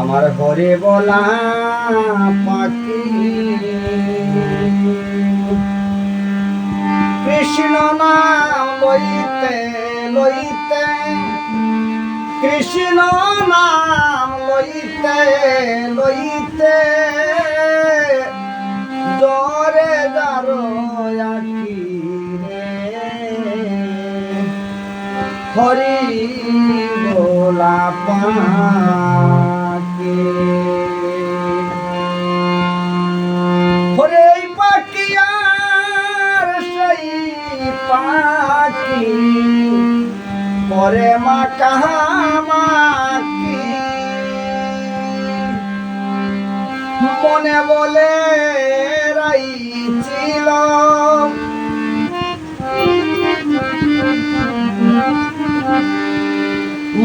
আমার ঘরে বলা পাখি কৃষ্ণ নাম লইতে লইতে, কৃষ্ণ নাম লইতে লইতে জরে যারো আখি রে, হরি ভোলা পাখি। হরে পাখি আর সেই পাখি পরে মা কাহামাকি, মনে বলে রাইছিল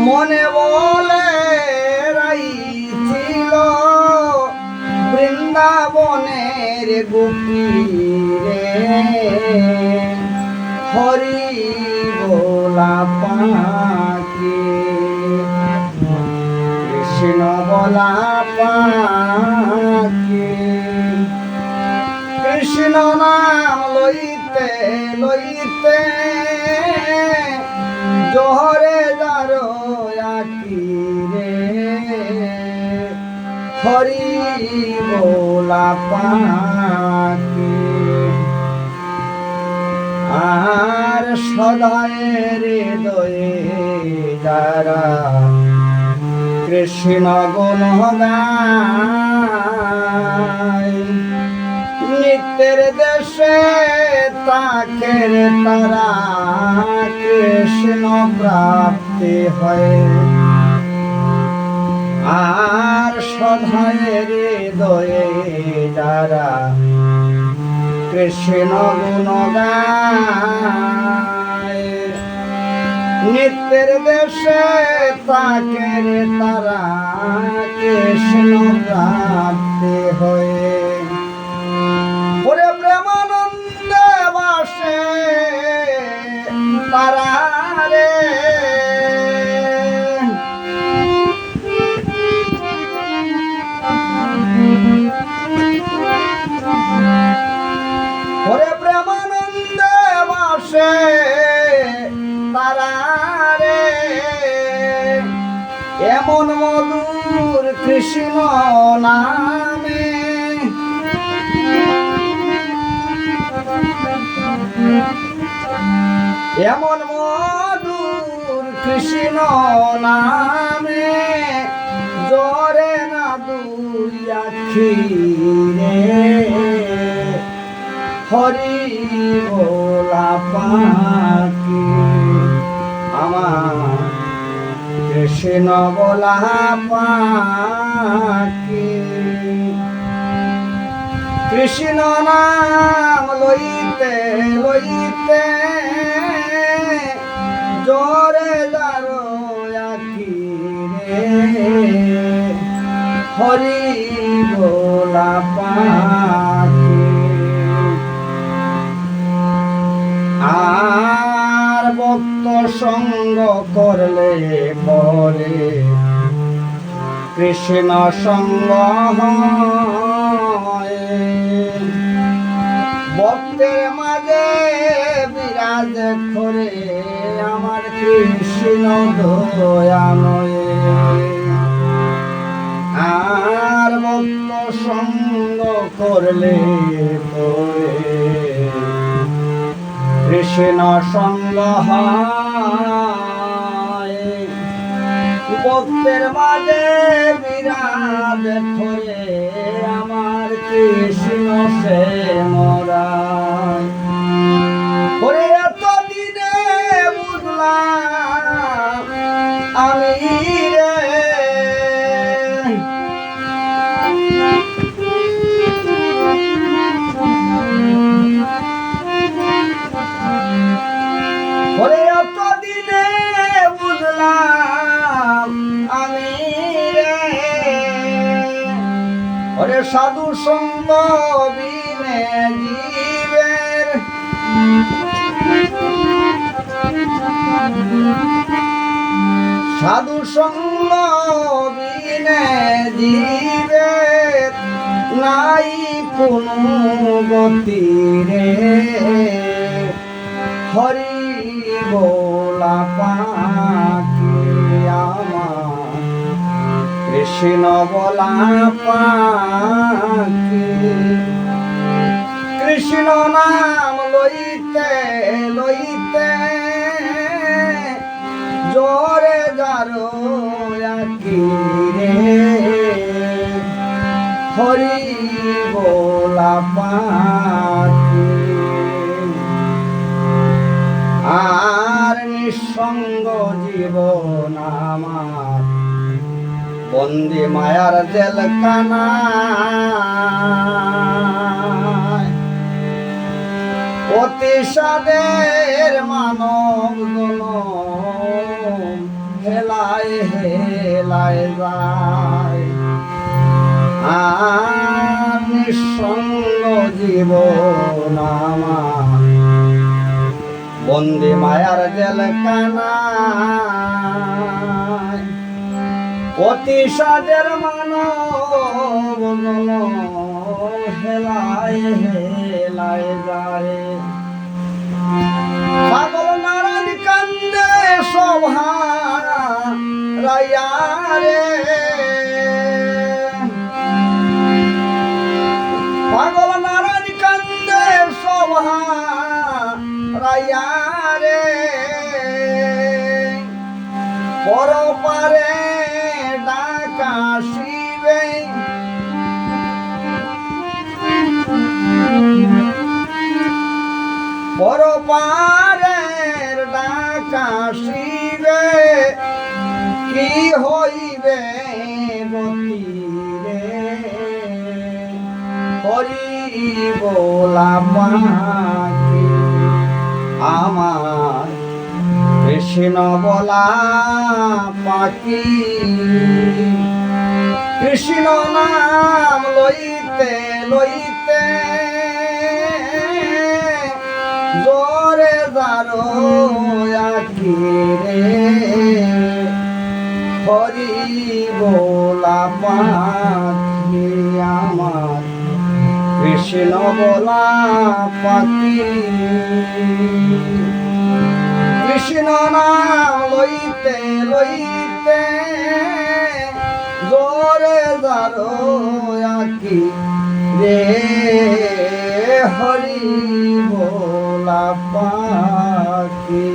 মনে বলে রাইছিল বৃন্দাবনের গোপী রে, হরি ভোলা পাখি কৃষ্ণ ভোলা পাখি। কৃষ্ণ নাম লইতে লইতে জহরে যারো আখি রে, হরি ভোলা পাখি। আর সদায়ের হৃদয়ে যারা কৃষ্ণ গুণ গায়, নিত্যের দেশে তাকের তারা কৃষ্ণ প্রাপ্তি হয়। আর সদায়ের হৃদয়ে যারা কৃষ্ণ গুণ গায়, নিত্যের দেশে তাকের তারা কৃষ্ণ প্রাপ্তি হয়ে। ওরে প্রেমানন্দে বাসে তারা রে, ওরে প্রেমানন্দে বাসে তারা রে, এমন মধুর কৃষ্ণ নামে, এমন মধুর কৃষ্ণ নামে জরে না দুই আখি রে, হরি ভোলা পাখি। আমার কৃষ্ণ ভোলা পাখি কৃষ্ণ নাম লইতে লইতে জরে যারো আখি রে, হরি ভোলা পাখি। আর ভক্ত সঙ্গ করলে পরে কৃষ্ণ সঙ্গ হয়, ভক্তের মাঝে বিরাজ করে আমার কৃষ্ণ দয়াময়ে। আর ভক্ত সঙ্গ করলে পরে কৃষ্ণ সঙ্গ হয়, ভক্তের মাঝে বিরাজ করে আমার কৃষ্ণ সে মরায়। ওরে এতদিনে বুঝলাম আমি রে, ওরে এতদিনে বুঝলাম আমি রে, ওরে সাধু সঙ্গ বিনে জীবের সাধু সঙ্গ বিনে জীবের নাই কোনো গতি রে হরি বলা পাখি আমার কৃষ্ণ বলা পাখি কৃষ্ণ নাম লইতে লইতে জোরে যারো আকি রে হরি বলা পাখি আর নিঃসঙ্গ জীবন আমার বন্দি মায়ার জেলখানা অতি সাদের মানব হেলায় হেলায় যায় আর নিঃসঙ্গ জীবন আমার বন্দি মায়ার জেলখানা অতি সাদের মানব হেলায় হেলায় যায় পাগল নারায়ণ কান্দে শোভা রায়া রে পাগল নারায়ণ কান্দে শোভা রায়া রে পরপারে ডাকা শিবে পরপারের ডাকা শিবে কি হইবে গতি রে হরি বলা পাখি আমার কৃষ্ণ বলা পাখি কৃষ্ণ নাম লইতে লইতে জোরে যারো আকি রে হরি বলা পাখি আমার কৃষ্ণ বলা পাখি কৃষ্ণ নাম লইতে লইতে জোরে যারো আকি রে হরি বলা পাখি।